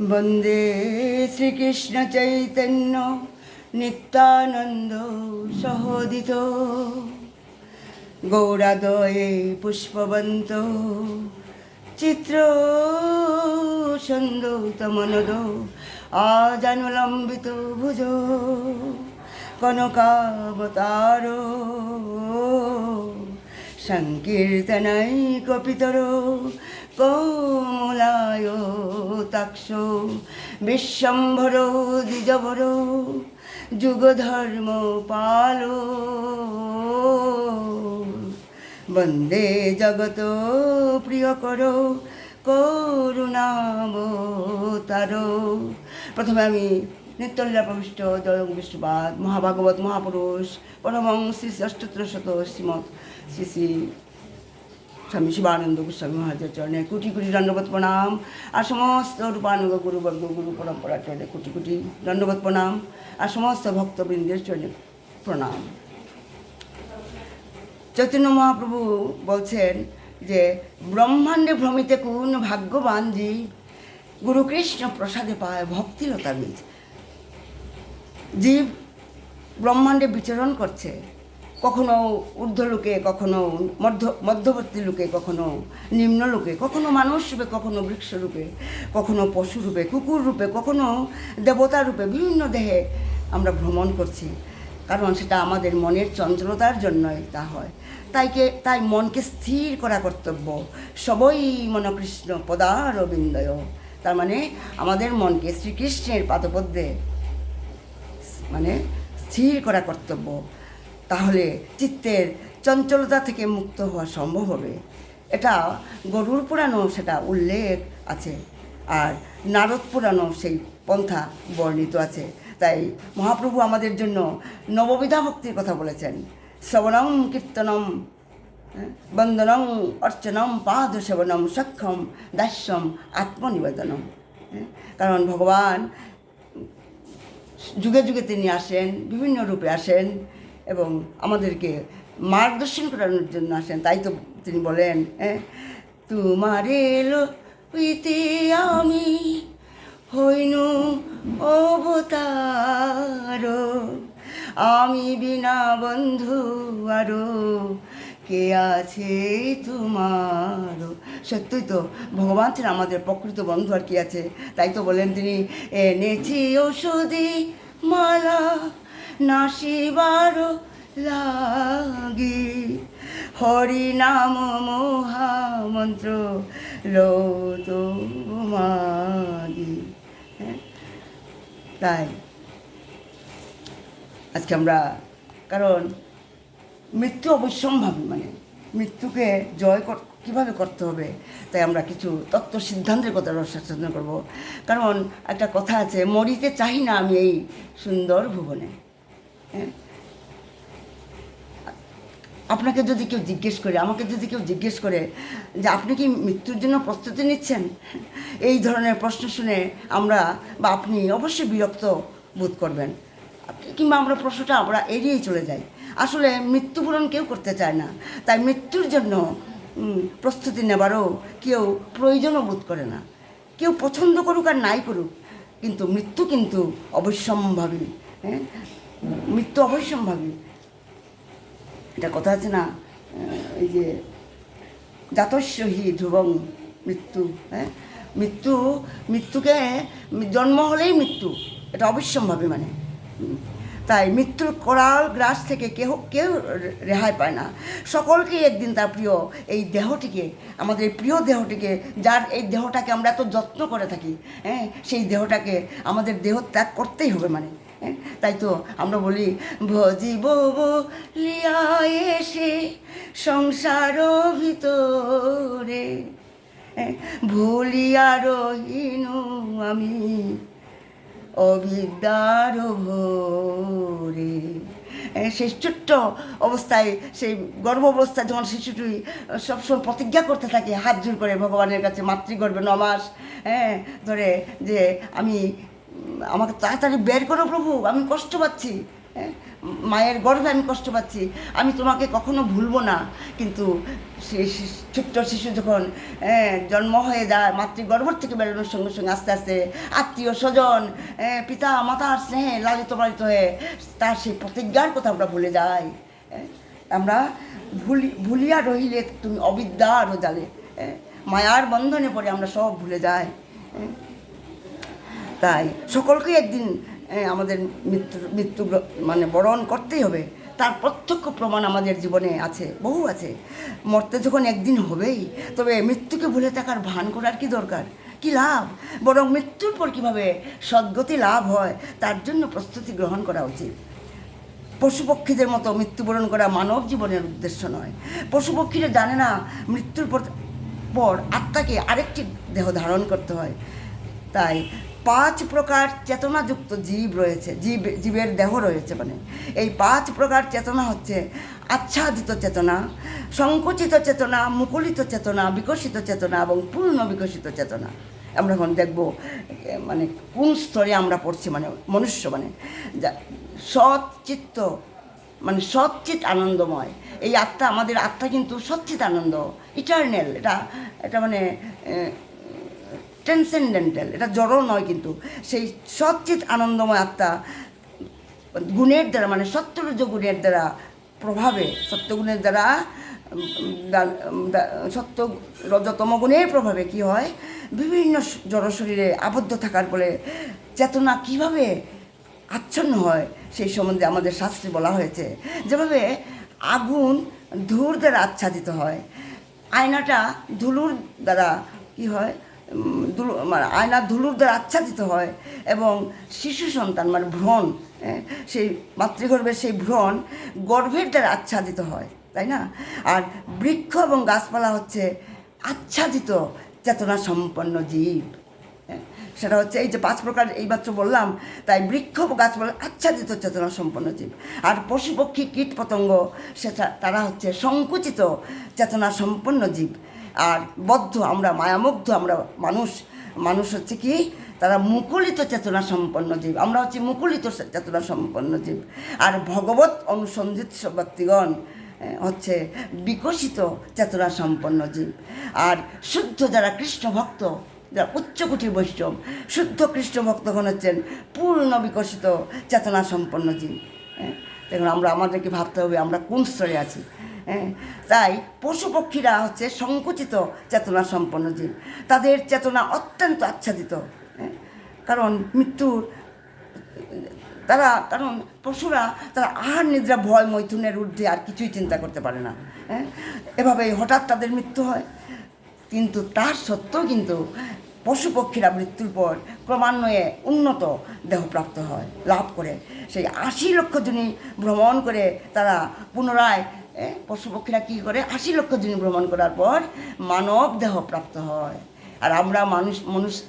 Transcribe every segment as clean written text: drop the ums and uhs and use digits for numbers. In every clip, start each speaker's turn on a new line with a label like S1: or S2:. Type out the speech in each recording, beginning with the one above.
S1: वन्दे श्रीकृष्णचैतन्य नित्यानन्द सहोदितो गौरादये पुष्पवन्त चित्रसन्दौतमनदो आजानुलम्बितो भुजो कनकावतारो संकीर्तनैकपितरो कोमलाय ताक्षो विश्वम्भरो द्विजवरो जुगधर्म पालो वन्दे जगत प्रियकरो করুণাবতারো। প্রথমে আমি নিত্যলীলা প্রবিষ্ট জয়ং বিষ্ণুপাদ মহাভাগবত মহাপুরুষ পরমহংস শ্রী অষ্টোত্তর শত শ্রীমৎ শ্রী শ্রী স্বামী শিবানন্দ গোস্বামী মহারাজের চরণে কোটি কোটি দণ্ডবত প্রণাম, আর সমস্ত রূপানুগ গুরুবর্গ গুরু পরম্পরার চরণে কোটি কোটি দণ্ডবত প্রণাম, আর সমস্ত ভক্তবৃন্দের চরণে প্রণাম। চৈতন্য মহাপ্রভু বলছেন যে ব্রহ্মাণ্ডে ভ্রমিতে কোন ভাগ্যবান জীব গুরুকৃষ্ণ প্রসাদে পায় ভক্তিলতা বীজ। জীব ব্রহ্মাণ্ডে বিচরণ করছে, কখনো ঊর্ধ্বলোকে, কখনো মধ্যবর্তী লোকে, কখনো নিম্নলোকে, কখনো মানুষ রূপে, কখনো বৃক্ষ রূপে, কখনো পশু রূপে, কুকুর রূপে, কখনো দেবতা রূপে বিভিন্ন দেহে আমরা ভ্রমণ করছি, কারণ সেটা আমাদের মনের চঞ্চলতার জন্যই তা হয়। তাই মনকে স্থির করা কর্তব্য। সবই মনকৃষ্ণ পদারবিন্দয়, তার মানে আমাদের মনকে শ্রীকৃষ্ণের পাদপদ্মে মানে স্থির করা কর্তব্য। তাহলে চিত্তের চঞ্চলতা থেকে মুক্ত হওয়া সম্ভব হবে। এটা গরুড় পুরাণও সেটা উল্লেখ আছে, আর নারদ পুরাণও সেই পন্থা বর্ণিত আছে। তাই মহাপ্রভু আমাদের জন্য নববিধা ভক্তির কথা বলেছেন। শ্রবণম কীর্তনম বন্দনম অর্চনম পাদ সেবনম সক্ষম দাস্যম আত্মনিবেদনম। কারণ ভগবান যুগে যুগে তিনি আসেন, বিভিন্ন রূপে আসেন এবং আমাদেরকে মার্গদর্শন করানোর জন্য আসেন। তাই তো তিনি বলেন, তোমারে লইতে আমি হইনু অবতার, আমি বিনা বন্ধু আরো কে আছে তোমার। সত্যই তো ভগবান ছিলেন আমাদের প্রকৃত বন্ধু, আর কি আছে। তাই তো বলেন তিনি, এনেছি ঔষধি মালা নাশিবার লাগি, হরি নাম মহামন্ত্র লত মাগি। তাই আজকে আমরা, কারণ মৃত্যু অবশ্যম্ভাবী, মানে মৃত্যুকে জয় কীভাবে করতে হবে, তাই আমরা কিছু তত্ত্ব সিদ্ধান্তের কথা সচেতন করব। কারণ একটা কথা আছে, মরিতে চাই না আমি এই সুন্দর ভুবনে। আপনাকে যদি কেউ জিজ্ঞেস করে, আমাকে যদি কেউ জিজ্ঞেস করে যে আপনি কি মৃত্যুর জন্য প্রস্তুতি নিচ্ছেন, এই ধরনের প্রশ্ন শুনে আমরা বা আপনি অবশ্যই বিরক্ত বোধ করবেন, কিংবা আমরা প্রশ্নটা আমরা এড়িয়েই চলে যাই। আসলে মৃত্যুপূরণ কেউ করতে চায় না, তাই মৃত্যুর জন্য প্রস্তুতি নেবারও কেউ প্রয়োজনও বোধ করে না। কেউ পছন্দ করুক আর নাই করুক, কিন্তু মৃত্যু কিন্তু অবশ্যম্ভাবী। মৃত্যু অবশ্যম্ভাবী। এটা কথা আছে না, এই যে জাতস্য হি ধ্রুবং মৃত্যু। মৃত্যুকে জন্ম হলেই মৃত্যু, এটা অবশ্যম্ভাবী। মানে তাই মৃত্যুর করাল গ্রাস থেকে কেউ রেহাই পায় না। সকলকেই একদিন তার প্রিয় এই দেহটিকে, আমাদের প্রিয় দেহটিকে, যার এই দেহটাকে আমরা এত যত্ন করে থাকি, সেই দেহটাকে আমাদের দেহ ত্যাগ করতেই হবে। মানে তাই তো আমরা বলি, ভজিব বলিয়া এসে সংসার ভিতরে ভুলিয়া রহিনু আমি অবিদ্যার ভোরে। সেই ছোট্ট অবস্থায়, সেই গর্ভ অবস্থায় যখন শিশুটি সবসময় প্রতিজ্ঞা করতে থাকে হাত জোর করে ভগবানের কাছে, মাতৃগর্ভে 9 মাস ধরে, যে আমাকে তাড়াতাড়ি বের করো প্রভু, আমি কষ্ট পাচ্ছি, হ্যাঁ, মায়ের গর্ভে আমি কষ্ট পাচ্ছি, আমি তোমাকে কখনো ভুলবো না। কিন্তু ছোট্ট শিশু যখন জন্ম হয়ে যায়, মাতৃগর্ভ থেকে বেরোনোর সঙ্গে সঙ্গে আস্তে আস্তে আত্মীয় স্বজন, পিতা মাতার স্নেহে লালিত পালিত হয়ে তার সেই প্রতিজ্ঞার কথা আমরা ভুলে যাই। আমরা ভুলিয়া রহিলে তুমি অবিদ্যা আরও জালে, মায়ার বন্ধনে পড়ে আমরা সব ভুলে যাই। তাই সকলকে একদিন আমাদের মৃত্যু মানে বরণ করতেই হবে। তার প্রত্যক্ষ প্রমাণ আমাদের জীবনে আছে, বহু আছে। মরতে যখন একদিন হবেই, তবে মৃত্যুকে ভুলে থাকার ভান করার কি দরকার, কি লাভ? বরং মৃত্যুর পর কীভাবে সদ্গতি লাভ হয় তার জন্য প্রস্তুতি গ্রহণ করা উচিত। পশুপক্ষীদের মতো মৃত্যুবরণ করা মানব জীবনের উদ্দেশ্য নয়। পশুপক্ষীরা জানে না মৃত্যুর পর আত্মাকে আরেকটি দেহ ধারণ করতে হয়। তাই 5 প্রকার চেতনাযুক্ত জীব রয়েছে, জীবের দেহ রয়েছে। মানে এই 5 প্রকার চেতনা হচ্ছে আচ্ছাদিত চেতনা, সংকুচিত চেতনা, মুকুলিত চেতনা, বিকশিত চেতনা এবং পূর্ণ বিকশিত চেতনা। আমরা এখন দেখব মানে কোন স্তরে আমরা পড়ছি। মানে মনুষ্য মানে সৎ চিত্ত, মানে সচ্চিত আনন্দময় এই আত্মা। আমাদের আত্মা কিন্তু সচ্চিত আনন্দ, ইটারনাল। এটা মানে ট্রান্সেন্ডেন্টাল, এটা জড় নয়। কিন্তু সেই সচ্চিত আনন্দময় আত্মা গুণের দ্বারা, মানে সত্যরজ গুণের দ্বারা প্রভাবে, সত্যগুণের দ্বারা সত্য রজতম গুণের প্রভাবে কি হয়, বিভিন্ন জড় শরীরে আবদ্ধ থাকার ফলে চেতনা কিভাবে আচ্ছন্ন হয় সেই সম্বন্ধে আমাদের শাস্ত্রে বলা হয়েছে। যেভাবে আগুন ধূর দ্বারা আচ্ছাদিত হয়, আয়নাটা ধুলোর দ্বারা কি হয়, আয়না ধুলোর দ্বারা আচ্ছাদিত হয়, এবং শিশু সন্তান মানে ভ্রূণ, সেই মাতৃগর্ভের সেই ভ্রূণ গর্ভের দ্বারা আচ্ছাদিত হয়, তাই না? আর বৃক্ষ এবং গাছপালা হচ্ছে আচ্ছাদিত চেতনা সম্পন্ন জীব। সেটা হচ্ছে এই যে 5 প্রকার এইমাত্র বললাম। তাই বৃক্ষ গাছপালা আচ্ছাদিত চেতনা সম্পন্ন জীব। আর পশু পক্ষী কীট পতঙ্গ তারা হচ্ছে সংকুচিত চেতনা সম্পন্ন জীব। আর বদ্ধ আমরা, মায়ামুগ্ধ আমরা মানুষ হচ্ছে কি, তারা মুকুলিত চেতনা সম্পন্ন জীব। আমরা হচ্ছে মুকুলিত চেতনা সম্পন্ন জীব। আর ভগবত অনুসন্ধিত ব্যক্তিগণ হচ্ছে বিকশিত চেতনা সম্পন্ন জীব। আর শুদ্ধ যারা কৃষ্ণ ভক্ত, যারা উচ্চকোটির বৈষ্ণব, শুদ্ধ কৃষ্ণ ভক্তগণ হচ্ছেন পূর্ণ বিকশিত চেতনা সম্পন্ন জীব। দেখুন, আমাদেরকে ভাবতে হবে আমরা কোন স্তরে আছি। তাই পশু পক্ষীরা হচ্ছে সংকুচিত চেতনা সম্পন্ন জীব। তাদের চেতনা অত্যন্ত আচ্ছাদিত, কারণ মৃত্যুর কারণ পশুরা তারা আহার নিদ্রা ভয় মৈথুনের ঊর্ধ্বে আর কিছুই চিন্তা করতে পারে না। এভাবেই হঠাৎ তাদের মৃত্যু হয়। কিন্তু তার সত্ত্বেও কিন্তু পশু পক্ষীরা মৃত্যুর পর ক্রমান্বয়ে উন্নত দেহপ্রাপ্ত হয়, লাভ করে। সেই 80 লক্ষ যোনি ভ্রমণ করে তারা পুনরায়, পশু পক্ষীরা কী করে, 80 লক্ষ যোনি ভ্রমণ করার পর মানব দেহ প্রাপ্ত হয়। আর আমরা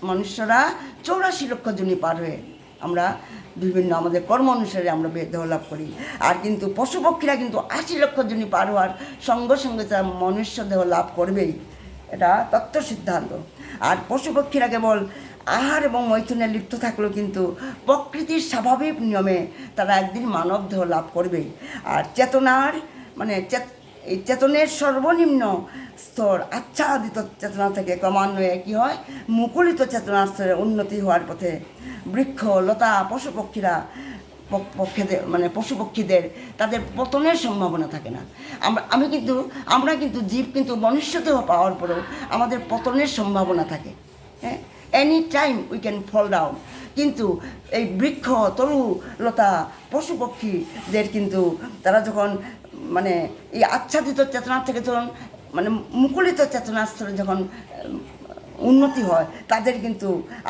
S1: মনুষ্যরা 84 লক্ষ যোনি পার হয়ে আমরা বিভিন্ন আমাদের কর্ম অনুসারে আমরা দেহ লাভ করি। আর কিন্তু পশু পক্ষীরা কিন্তু 80 লক্ষ যোনি পার হওয়ার সঙ্গে সঙ্গে তারা মনুষ্য দেহ লাভ করবেই, এটা তত্ত্ব সিদ্ধান্ত। আর পশু পক্ষীরা কেবল আহার এবং মৈথুনে লিপ্ত থাকলেও কিন্তু প্রকৃতির স্বাভাবিক নিয়মে তারা একদিন মানব দেহ লাভ করবেই। আর চেতনার মানে এই চেতনের সর্বনিম্ন স্তর আচ্ছাদিত চেতনা থেকে ক্রমান্বয়ে কী হয়, মুকুলিত চেতনার স্তরে উন্নতি হওয়ার পথে বৃক্ষ লতা পশু পক্ষীরা পশু পক্ষীদের তাদের পতনের সম্ভাবনা থাকে না। আমরা কিন্তু জীব কিন্তু মনুষ্যদেহ পাওয়ার পরেও আমাদের পতনের সম্ভাবনা থাকে। Any time we can fall down. কিন্তু এই বৃক্ষ তরু লতা পশু পক্ষীদের কিন্তু তারা যখন মানে এই আচ্ছাদিত চেতনা থেকে যখন মানে মুকুলিত চেতনার স্তরে যখন উন্নতি হয়, তাদের কিন্তু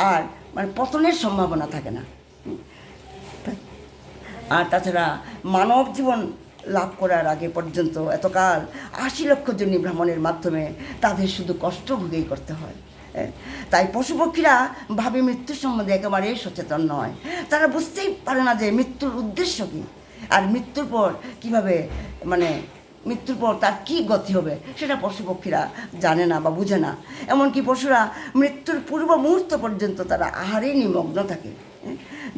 S1: আর মানে পতনের সম্ভাবনা থাকে না। আর তাছাড়া মানব জীবন লাভ করার আগে পর্যন্ত এতকাল 80 লক্ষ যোনি ভ্রমণের মাধ্যমে তাদের শুধু কষ্ট ভোগেই করতে হয়। তাই পশু পক্ষীরা ভাবে মৃত্যুর সম্বন্ধে একেবারেই সচেতন নয়। তারা বুঝতেই পারে না যে মৃত্যুর উদ্দেশ্য কী, আর মৃত্যুর পর কীভাবে মানে মৃত্যুর পর তার কী গতি হবে সেটা পশু পক্ষীরা জানে না বা বুঝে না। এমনকি পশুরা মৃত্যুর পূর্ব মুহূর্ত পর্যন্ত তারা আহারেই নিমগ্ন থাকে।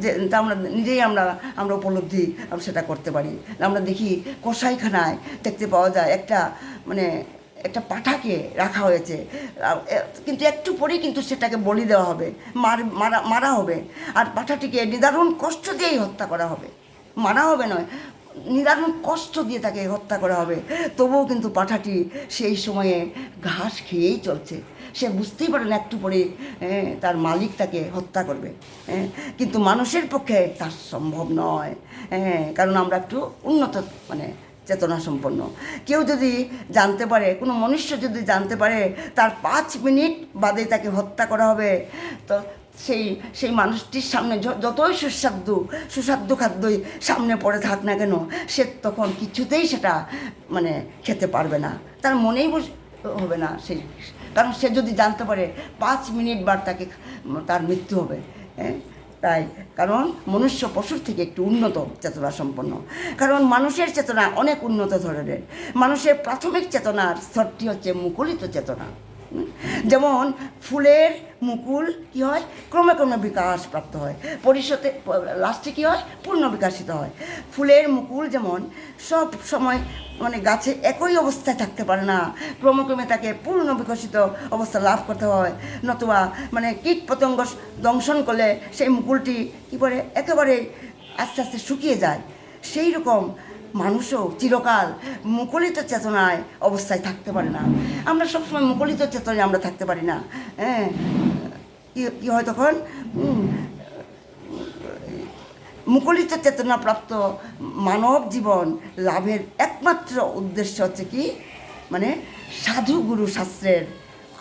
S1: যে তা আমরা নিজেই আমরা আমরা উপলব্ধি সেটা করতে পারি। আমরা দেখি কসাইখানায় দেখতে পাওয়া যায় একটা মানে একটা পাঁঠাকে রাখা হয়েছে, কিন্তু একটু পরেই কিন্তু সেটাকে বলি দেওয়া হবে, মারা হবে, আর পাঁঠাটিকে নিদারুণ কষ্ট দিয়েই হত্যা করা হবে, মারা হবে নয়, নিদারুণ কষ্ট দিয়ে তাকে হত্যা করা হবে। তবুও কিন্তু পাঁঠাটি সেই সময়ে ঘাস খেয়েই চলছে, সে বুঝতেই পারে না একটু পরে তার মালিক তাকে হত্যা করবে। কিন্তু মানুষের পক্ষে তার সম্ভব নয়, কারণ আমরা একটু উন্নত মানে চেতনা সম্পন্ন। কেউ যদি জানতে পারে, কোনো মনুষ্য যদি জানতে পারে তার 5 মিনিট বাদে তাকে হত্যা করা হবে, তো সেই মানুষটির সামনে যতই সুস্বাদু খাদ্যই সামনে পড়ে থাক না কেন, সে তখন কিছুতেই সেটা মানে খেতে পারবে না, তার মনেই হবে না সেই, কারণ সে যদি জানতে পারে 5 মিনিট বার তার মৃত্যু হবে। তাই কারণ মনুষ্য পশুর থেকে একটু উন্নত চেতনা সম্পন্ন, কারণ মানুষের চেতনা অনেক উন্নত ধরনের। মানুষের প্রাথমিক চেতনার স্তরটি হচ্ছে মুকুলিত চেতনা। যেমন ফুলের মুকুল কী হয়, ক্রমে ক্রমে বিকাশ প্রাপ্ত হয়, পরিশোধে লাস্টে কী হয়, পূর্ণ বিকাশিত হয়। ফুলের মুকুল যেমন সব সময় মানে গাছে একই অবস্থায় থাকতে পারে না, ক্রমে ক্রমে তাকে পূর্ণ বিকশিত অবস্থা লাভ করতে হয়, নতুবা মানে কীট পতঙ্গ দংশন করলে সেই মুকুলটি কী করে একেবারে আস্তে আস্তে শুকিয়ে যায়। সেই রকম মানুষও চিরকাল মুকুলিত চেতনায় অবস্থায় থাকতে পারে না। আমরা সবসময় মুকুলিত চেতনায় আমরা থাকতে পারি না। কী হয় তখন, মুকুলিত চেতনা প্রাপ্ত মানব জীবন লাভের একমাত্র উদ্দেশ্য হচ্ছে কি, মানে সাধু গুরু শাস্ত্রের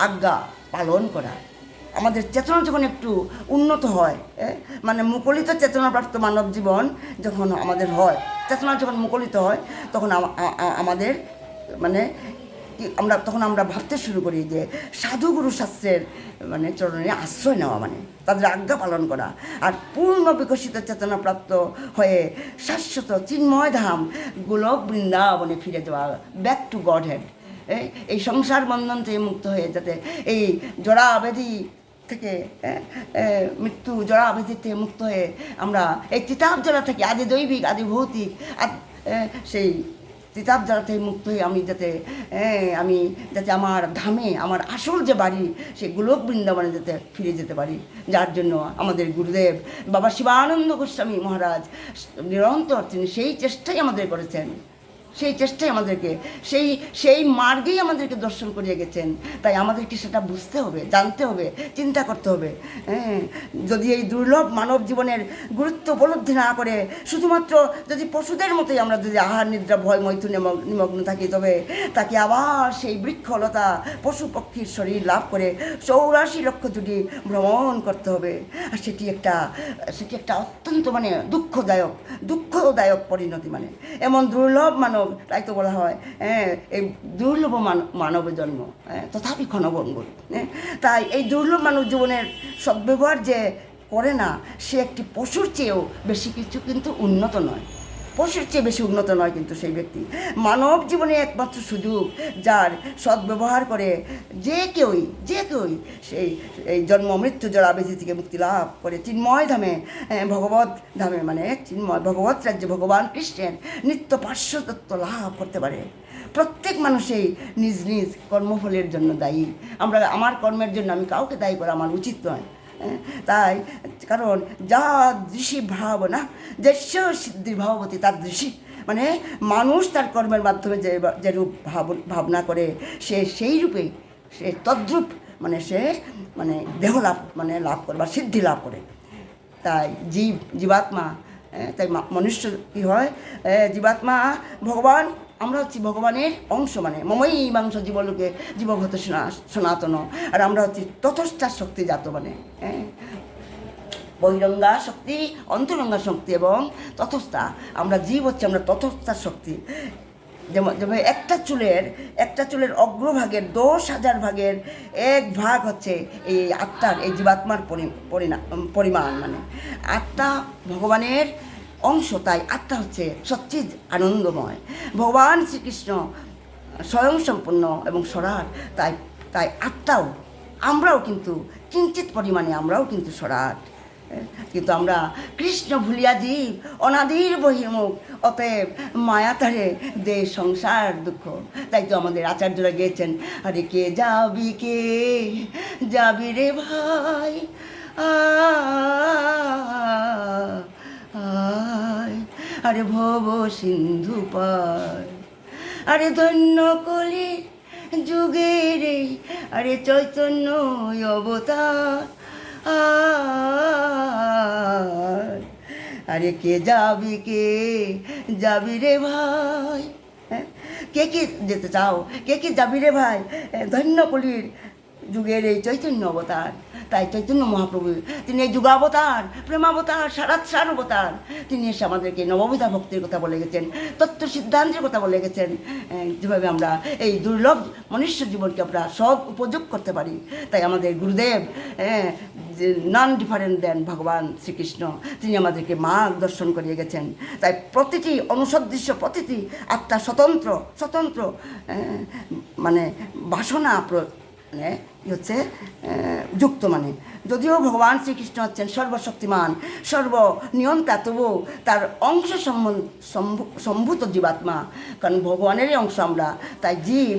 S1: আজ্ঞা পালন করা। আমাদের চেতনা যখন একটু উন্নত হয়, মানে মুকুলিত চেতনাপ্রাপ্ত মানব জীবন যখন আমাদের হয়, চেতনা যখন মুকুলিত হয়, তখন আমাদের মানে তখন আমরা ভাবতে শুরু করি যে সাধুগুরু শাস্ত্রের মানে চরণে আশ্রয় নেওয়া, মানে তাদের আজ্ঞা পালন করা, আর পূর্ণ বিকশিত চেতনাপ্রাপ্ত হয়ে শাশ্বত চিন্ময় ধাম গোলক বৃন্দাবনে ফিরে যাওয়া, ব্যাক টু গড হেড। এই সংসার বন্ধন থেকে মুক্ত হয়ে যাতে এই জরা ব্যাধি থেকে মৃত্যু জরা ব্যাধি থেকে মুক্ত হয়ে আমরা এই তিতাব জরা থেকে আদি দৈবিক আদি ভৌতিক সেই তিতাব জরা থেকে মুক্ত হয়ে আমি যাতে আমার ধামে আমার আসল যে বাড়ি সেই গোলক বৃন্দাবনে যাতে ফিরে যেতে পারি, যার জন্য আমাদের গুরুদেব বাবা শিবানন্দ গোস্বামী মহারাজ নিরন্তর তিনি সেই চেষ্টাই আমাদের করেছেন, সেই চেষ্টাই আমাদেরকে সেই মার্গেই আমাদেরকে দর্শন করিয়ে গেছেন। তাই আমাদেরকে সেটা বুঝতে হবে, জানতে হবে, চিন্তা করতে হবে। যদি এই দুর্লভ মানব জীবনের গুরুত্ব উপলব্ধি না করে শুধুমাত্র যদি পশুদের মতোই আমরা যদি আহার নিদ্রা ভয় মৈথুনে নিমগ্ন থাকি, তবে তাকে আবার সেই বৃক্ষলতা পশু পক্ষীর শরীর লাভ করে 84 লক্ষ জুড়ি ভ্রমণ করতে হবে। আর সেটি একটা অত্যন্ত মানে দুঃখদায়ক পরিণতি, মানে এমন দুর্লভ মানব, তাই তো বলা হয় এই দুর্লভ মানবের জন্ম তথাপি ক্ষণভঙ্গুর। তাই এই দুর্লভ মানব জীবনের সদ্ব্যবহার যে করে না, সে একটি পশুর চেয়েও বেশি কিছু কিন্তু উন্নত নয়, পশুর চেয়ে বেশি উন্নত নয় কিন্তু সেই ব্যক্তি। মানব জীবনে একমাত্র সুযোগ যার সদ্ব্যবহার করে যে কেউই এই জন্ম মৃত্যু জরা ব্যাধি থেকে মুক্তি লাভ করে চিন্ময় ধামে ভগবত ধামে মানে চিন্ময় ভগবত রাজ্যে ভগবান কৃষ্ণের নিত্য পার্শ্বতত্ত্ব লাভ করতে পারে। প্রত্যেক মানুষই নিজ নিজ কর্মফলের জন্য দায়ী। আমার কর্মের জন্য আমি কাউকে দায়ী করা আমার উচিত নয়। তাই কারণ যা দৃশি ভাবনা যস্য সিদ্ধি ভাববতী তার দৃশি, মানে মানুষ তার কর্মের মাধ্যমে যে রূপ ভাবনা করে সেই রূপেই সে তদ্রূপ মানে সে মানে দেহ লাভ মানে লাভ করে বা সিদ্ধি লাভ করে। তাই জীবাত্মা, তাই মনুষ্য কী হয়, জীবাত্মা ভগবান, আমরা হচ্ছি ভগবানের অংশ, মানে মমই মাংস জীবলোকে জীবগত সনাতন, আর আমরা হচ্ছি তথস্থার শক্তি জাত, মানে বহিরঙ্গা শক্তি অন্তরঙ্গা শক্তি এবং তথস্থা, আমরা জীব হচ্ছে আমরা তথস্থার শক্তি। যেমন একটা চুলের অগ্রভাগের 10,000 ভাগের 1 ভাগ হচ্ছে এই আত্মার, এই জীবাত্মার পরিমাণ, মানে আত্মা ভগবানের অংশ, তাই আত্মা হচ্ছে সচ্চিদ আনন্দময়। ভগবান শ্রীকৃষ্ণ স্বয়ং সম্পূর্ণ এবং সরাট, তাই আত্মাও আমরাও কিন্তু কিঞ্চিত পরিমাণে আমরাও কিন্তু সরাট। কিন্তু আমরা কৃষ্ণ ভুলিয়া জীব অনাদির বহির্মুখ, অতএব মায়া তারে দে সংসার দুঃখ। তাই তো আমাদের আচার্যরা গিয়েছেন, আরে কে যাবি রে ভাই আয়, আরে ভব সিন্ধু পার, আরে ধন্য কলি যুগে রে, আরে চৈতন্য অবতার আরে কে যাবি রে ভাই, হ্যাঁ কে যেতে চাও, কে যাবি রে ভাই, ধন্য কলির যুগের এই চৈতন্য অবতার। তাই চৈতন্য মহাপ্রভু তিনি এই যুগাবতার, প্রেমাবতার, সারাৎসার অবতার। তিনি এসে আমাদেরকে নববিধা ভক্তির কথা বলে গেছেন, তত্ত্ব সিদ্ধান্তের কথা বলে গেছেন, যেভাবে আমরা এই দুর্লভ মনুষ্য জীবনকে আমরা সৎ উপযোগ করতে পারি। তাই আমাদের গুরুদেব নন ডিফারেন্ট দেন ভগবান শ্রীকৃষ্ণ, তিনি আমাদেরকে মার্গদর্শন করিয়ে গেছেন। তাই প্রতিটি অনুসদৃশ্য, প্রতিটি আত্মা স্বতন্ত্র মানে বাসনা মানে হচ্ছে যুক্ত, মানে যদিও ভগবান শ্রীকৃষ্ণ হচ্ছেন সর্বশক্তিমান, সর্বনিয়ন্তা, তবুও তার অংশ সম্ভূত জীবাত্মা, কারণ ভগবানেরই অংশ আমরা। তাই জীব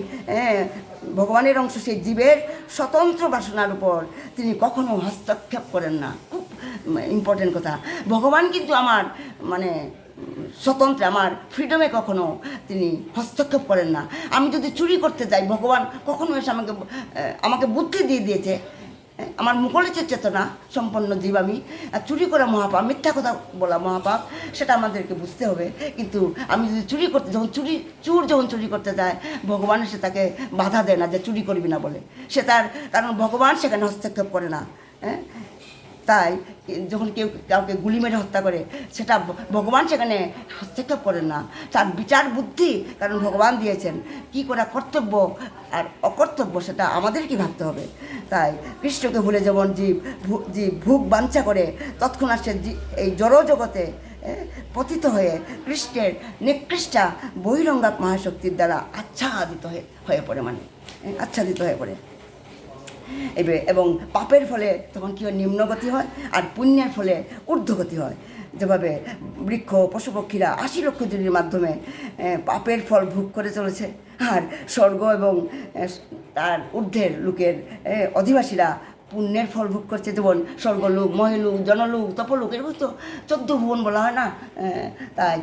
S1: ভগবানের অংশ, সেই জীবের স্বতন্ত্র বাসনার উপর তিনি কখনো হস্তক্ষেপ করেন না। খুব ইম্পর্টেন্ট কথা। ভগবান কিন্তু আমার মানে স্বতন্ত্র, আমার ফ্রিডমে কখনো তিনি হস্তক্ষেপ করেন না। আমি যদি চুরি করতে যাই, ভগবান কখনো এসে আমাকে বুদ্ধি দিয়ে দিয়েছে, আমার মুখলিত চেতনা সম্পন্ন জীব আমি, আর চুরি করা মহাপাপ, মিথ্যা কথা বলা মহাপাপ, সেটা আমাদেরকে বুঝতে হবে। কিন্তু আমি যদি চুর যখন চুরি করতে যায়, ভগবান এসে তাকে বাধা দেয় না যে চুরি করবি না বলে, সে তার, কারণ ভগবান সেখানে হস্তক্ষেপ করে না। তাই যখন কেউ কাউকে গুলি মেরে হত্যা করে, সেটা ভগবান সেখানে হস্তক্ষেপ করেন না, তার বিচার বুদ্ধি কারণ ভগবান দিয়েছেন। কি করা কর্তব্য আর অকর্তব্য সেটা আমাদেরকে ভাবতে হবে। তাই কৃষ্ণকে ভুলে যেমন জীব ভোগ বাঞ্ছা করে, তৎক্ষণাৎ সে এই জড়জগতে পতিত হয়ে কৃষ্ণের নিকৃষ্টা বহিরঙ্গাত মহাশক্তির দ্বারা আচ্ছাদিত হয়ে পড়ে, মানে আচ্ছাদিত হয়ে পড়ে। এবং পাপের ফলে তখন কী হয়, নিম্নগতি হয়, আর পুণ্যের ফলে ঊর্ধ্বগতি হয়। যেভাবে বৃক্ষ পশুপক্ষীরা 80 লক্ষ জনের মাধ্যমে পাপের ফল ভোগ করে চলেছে, আর স্বর্গ এবং তার ঊর্ধ্বের লোকের অধিবাসীরা পুণ্যের ফল ভোগ করছে। যেমন স্বর্গলোক, মহেলোক, জনলোক, তপলোক, এরকম তো 14 ভুবন বলা হয় না। তাই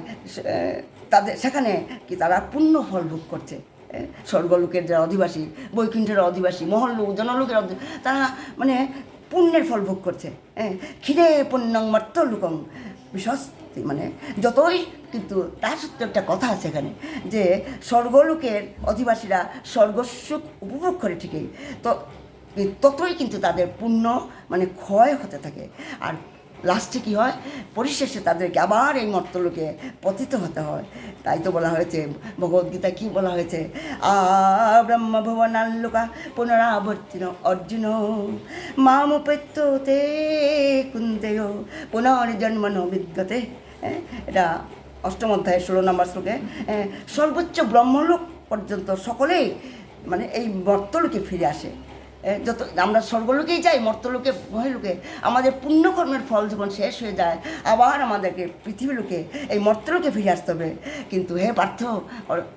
S1: তাদের সেখানে কি তারা পুণ্য ফল ভোগ করছে। স্বর্গলোকের যারা অধিবাসী, বৈকুণ্ঠের অধিবাসী, মহল্লোক, জনলোকের তারা মানে পুণ্যের ফল ভোগ করছে। ক্ষীরে পুণ্যং মর্ত্যলোকং বিশ্বস্তি, মানে যতই, কিন্তু তার সত্ত্বেও একটা কথা আছে এখানে, যে স্বর্গলোকের অধিবাসীরা স্বর্গসুখ উপভোগ করে ঠিকই, তো ততই কিন্তু তাদের পুণ্য মানে ক্ষয় হতে থাকে, আর লাস্টে কী হয়, পরিশেষে তাদেরকে আবার এই মর্ত্যলোকে পতিত হতে হয়। তাই তো বলা হয়েছে, ভগবদ্গীতা কী বলা হয়েছে, ব্রহ্ম ভুবনাল্লোকা পুনরাবর্তিন অর্জুন মামুপেত্য তে কুন্তেয় পুনর্জন্মন বিদ্যতে। এটা 8ম অধ্যায় 16 নম্বর শ্লোকে। সর্বোচ্চ ব্রহ্মলোক পর্যন্ত সকলেই মানে এই মর্ত্যলোকে ফিরে আসে। যত আমরা স্বর্গলোকেই যাই, মর্ত্যলোকে, মহেলোকে, আমাদের পুণ্যকর্মের ফল যখন শেষ হয়ে যায়, আবার আমাদেরকে পৃথিবীলোকে, এই মর্ত্যলোকে ফিরে আসতে হবে। কিন্তু হে পার্থ,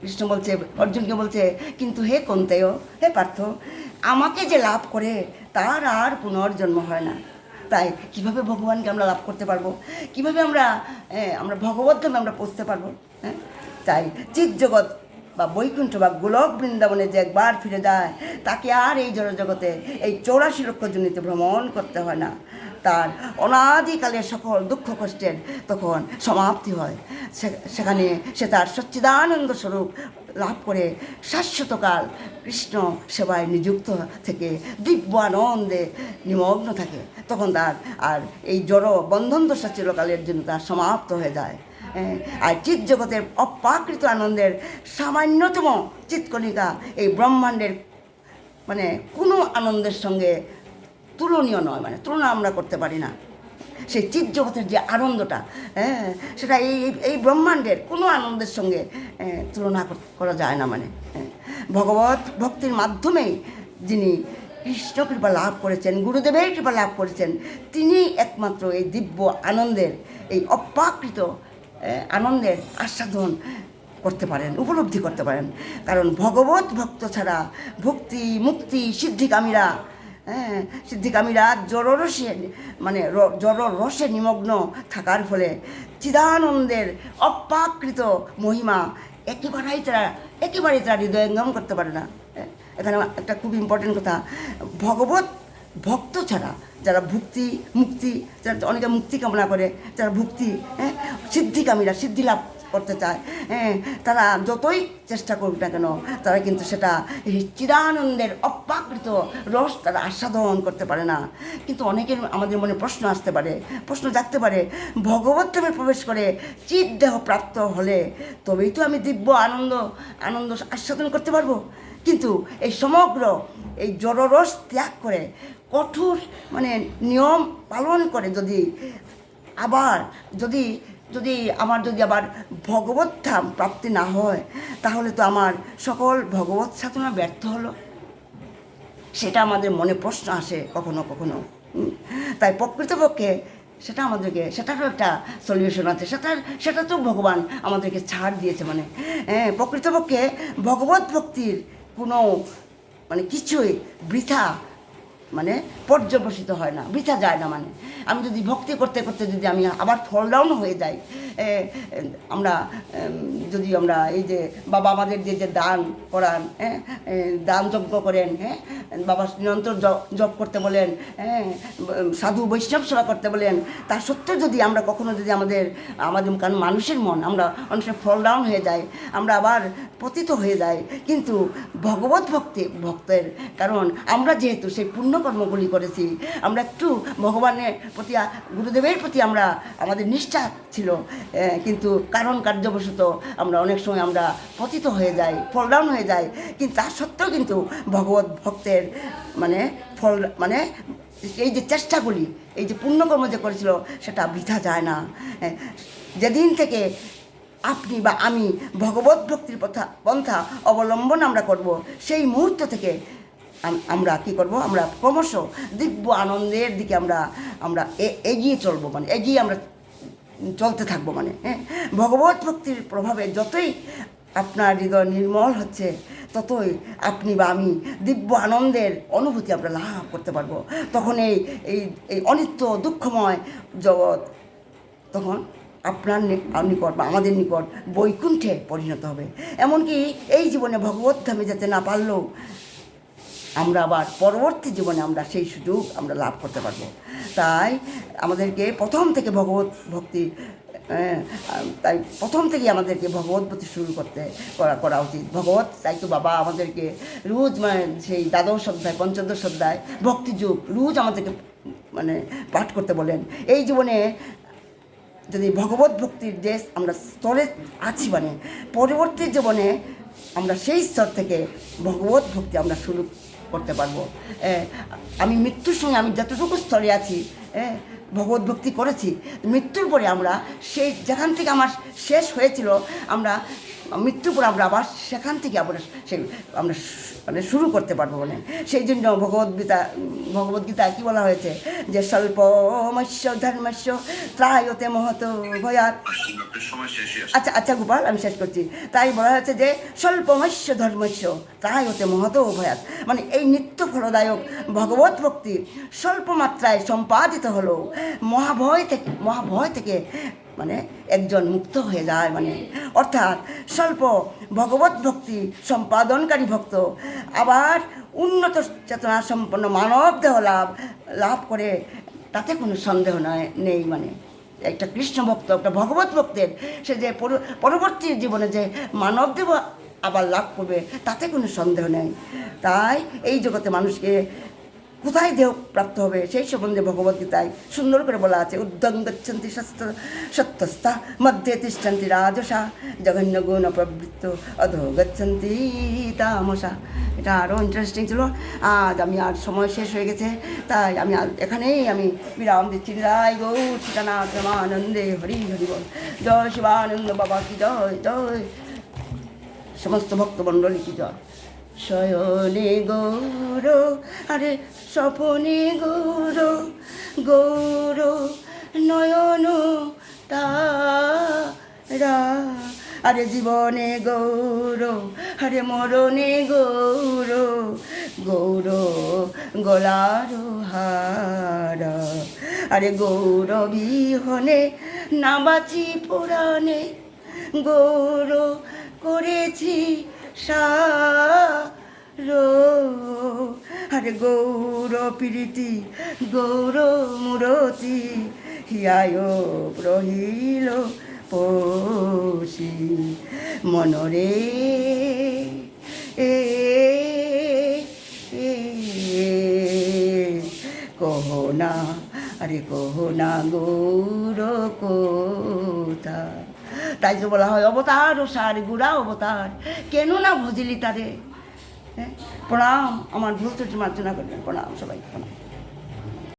S1: কৃষ্ণ বলছে, অর্জুনকে বলছে, কিন্তু হে কন্তেয়, হে পার্থ, আমাকে যে লাভ করে তার আর পুনর্জন্ম হয় না। তাই কীভাবে ভগবানকে আমরা লাভ করতে পারবো, কীভাবে আমরা ভগবদ্ধামে আমরা পৌঁছতে পারবো? তাই চিৎ জগৎ বা বৈকুণ্ঠ বা গোলক বৃন্দাবনে যে একবার ফিরে যায়, তাকে আর এই জড়জগতে এই 84 লক্ষ জনিতে ভ্রমণ করতে হয় না। তার অনাদিকালের সকল দুঃখ কষ্টের তখন সমাপ্তি হয়। সেখানে সে তার সচ্চিদানন্দ স্বরূপ লাভ করে শাশ্বতকাল কৃষ্ণ সেবায় নিযুক্ত থেকে দিব্য আনন্দে নিমগ্ন থাকে। তখন তার আর এই জড় বন্ধন দশা চিরকালের জন্য তার সমাপ্ত হয়ে যায়। আর চিৎ জগতের অপ্রাকৃত আনন্দের সামান্যতম চিৎকণিকা এই ব্রহ্মাণ্ডের মানে কোনো আনন্দের সঙ্গে তুলনীয় নয়, মানে তুলনা আমরা করতে পারি না। সেই চিৎ জগতের যে আনন্দটা, সেটা এই ব্রহ্মাণ্ডের কোনো আনন্দের সঙ্গে তুলনা করা যায় না। মানে ভগবত ভক্তির মাধ্যমেই যিনি কৃষ্ণ কৃপা লাভ করেছেন, গুরুদেবের কৃপা লাভ করেছেন, তিনি একমাত্র এই দিব্য আনন্দের, এই অপ্রাকৃত আনন্দের আস্বাদন করতে পারেন, উপলব্ধি করতে পারেন। কারণ ভগবত ভক্ত ছাড়া ভক্তি মুক্তি সিদ্ধিকামীরা সিদ্ধিকামীরা জড়রসে জড়রসে নিমগ্ন থাকার ফলে চিদানন্দের অপ্রাকৃত মহিমা একেবারেই তারা হৃদয়ঙ্গম করতে পারে না। এখানে একটা খুব ইম্পর্টেন্ট কথা, ভগবত ভক্ত ছাড়া যারা ভক্তি মুক্তি, যারা অনেকে মুক্তি কামনা করে, যারা ভক্তি সিদ্ধিকামীরা সিদ্ধি লাভ করতে চায়, তারা যতই চেষ্টা করুক না কেন তারা কিন্তু সেটা চিদানন্দের অপ্রাকৃত রস তারা আস্বাদন করতে পারে না। কিন্তু অনেকের আমাদের মনে প্রশ্ন জাগতে পারে, ভগবত ধামে প্রবেশ করে চিৎদেহ প্রাপ্ত হলে তবেই তো আমি দিব্য আনন্দ আস্বাদন করতে পারবো। কিন্তু এই সমগ্র এই জড়রস ত্যাগ করে কঠোর নিয়ম পালন করে যদি আবার ভগবত ধাম প্রাপ্তি না হয়, তাহলে তো আমার সকল ভগবত সাধনা ব্যর্থ হলো। সেটা আমাদের মনে প্রশ্ন আসে কখনো কখনো। তাই প্রকৃতপক্ষে সেটারও একটা সলিউশন আছে, সেটা তো ভগবান আমাদেরকে ছাড় দিয়েছে। প্রকৃতপক্ষে ভগবত ভক্তির কোনো কিছুই বৃথা পর্যবসিত হয় না, বৃথা যায় না। আমি যদি ভক্তি করতে করতে যদি আমি আবার ফল ডাউন হয়ে যাই, আমরা এই যে বাবা আমাদের যে দান করান, দান যজ্ঞ করেন, বাবা নিরন্তর জপ করতে বলেন, সাধু বৈষ্ণব সেবা করতে বলেন, তা সত্ত্বেও যদি আমরা কখনো যদি আমাদের কারণ মানুষের মন, আমরা অনেক ফল ডাউন হয়ে যায়, আমরা আবার পতিত হয়ে যাই। কিন্তু ভগবত ভক্তের কারণ আমরা যেহেতু সেই পুণ্যকর্মগুলি করেছি, আমরা একটু ভগবানের প্রতি গুরুদেবের প্রতি আমাদের নিষ্ঠা ছিল, কিন্তু কারণ কার্যবশত আমরা অনেক সময় আমরা পতিত হয়ে যাই, ফল ডাউন হয়ে যাই। কিন্তু তার সত্ত্বেও কিন্তু ভগবত ভক্তের ফল এই যে চেষ্টাগুলি, এই যে পুণ্যকর্ম যে করেছিল সেটা বৃথা যায় না। যেদিন থেকে আপনি বা আমি ভগবত ভক্তির পন্থা অবলম্বন আমরা করব, সেই মুহূর্ত থেকে আমরা কি করব, আমরা ক্রমশ দিব্য আনন্দের দিকে আমরা এগিয়ে চলবো, এগিয়ে আমরা চলতে থাকবো। ভগবত ভক্তির প্রভাবে যতই আপনার হৃদয় নির্মল হচ্ছে, ততই আপনি বা আমি দিব্য আনন্দের অনুভূতি আমরা লাভ করতে পারবো। তখন এই অনিত্য দুঃখময় জগৎ তখন আপনার নিকট বা আমাদের নিকট বৈকুণ্ঠে পরিণত হবে। এমনকি এই জীবনে ভগবত ধামে যেতে না পারলেও আমরা আবার পরবর্তী জীবনে আমরা সেই সুযোগ আমরা লাভ করতে পারবো। তাই আমাদেরকে প্রথম থেকে ভগবত ভগবত ভক্তি শুরু করা উচিত। তাই তো বাবা আমাদেরকে রোজ সেই দ্বাদশ অধ্যায় পঞ্চদশ অধ্যায় ভক্তিযুগ রোজ আমাদেরকে পাঠ করতে বলেন। এই জীবনে যদি ভগবত ভক্তির যে আমরা স্তরে আছি, পরবর্তী জীবনে আমরা সেই স্তর থেকে ভগবত ভক্তি আমরা শুরু করতে পারবো। আমি মৃত্যুর সঙ্গে আমি যতটুকু স্তরে আছি ভগবত ভক্তি করেছি, মৃত্যুর পরে আমরা সেই যেখান থেকে আমার শেষ হয়েছিল, আমরা মৃত্যুর পরে আমরা আবার সেখান থেকে আমরা শুরু করতে পারবো। সেই জন্য ভগবদ্গীতা কি বলা হয়েছে যে স্বল্পমস্য ধর্মস্য ত্রায়তে মহত ভয়াৎ। আচ্ছা গোপাল, আমি শেষ করছি। তাই বলা হয়েছে যে স্বল্পমস্য ধর্মস্য ত্রায়তে মহত ভয়াৎ, এই নিত্য ফলদায়ক ভগবত ভক্তি স্বল্প মাত্রায় সম্পাদিত হলো মহাভয় থেকে একজন মুক্ত হয়ে যায়। অর্থাৎ স্বল্প ভগবত ভক্তি সম্পাদনকারী ভক্ত আবার উন্নত চেতনা সম্পন্ন মানব দেহ লাভ করে, তাতে কোনো সন্দেহ নেই। একটা কৃষ্ণ ভক্ত, একটা ভগবত ভক্তের সে যে পরবর্তী জীবনে যে মানব দেহ আবার লাভ করবে, তাতে কোনো সন্দেহ নেই। তাই এই জগতে মানুষকে কোথায় দেহ প্রাপ্ত হবে সেই সম্বন্ধে ভগবদ্গীতায় সুন্দর করে বলা আছে। উদ্ধং গচ্ছন্তি সত্যস্থা মধ্যে তিষ্ঠন্তি রাজসা জঘন্য গুণ প্রবৃত্ত অধো গচ্ছন্তি তামসা। এটা আরও ইন্টারেস্টিং ছিল। আজ আর সময় শেষ হয়ে গেছে, তাই আমি এখানেই বিরাম দিচ্ছি। জয় গৌর সীতানাথ রামানন্দে হরি হরি বল। জয় শিবানন্দ বাবা কি জয়, জয় সমস্ত ভক্তমণ্ডলী কি জয়। শয়নে গৌর আরে স্বপনে গৌর গৌর নয়ন তারা আরে জীবনে গৌর আরে মরণে গৌর গৌর গলার হারা আরে গৌর বিহনে না বাঁচি পুরাণে গৌর করেছি সারো আরে গৌর প্রীতি গৌর মূরতি হিয়ায় প্রহিল পশি মনরে কহনা আরে কহনা গৌর কোথা তাই যে বলা হয় অবতার ও সার গুড়া অবতার কেন না ভজিলি তারে। হ্যাঁ, প্রণাম, আমার ভুল ত্রুটি মার্জনা করবেন, প্রণাম সবাই প্রণাম।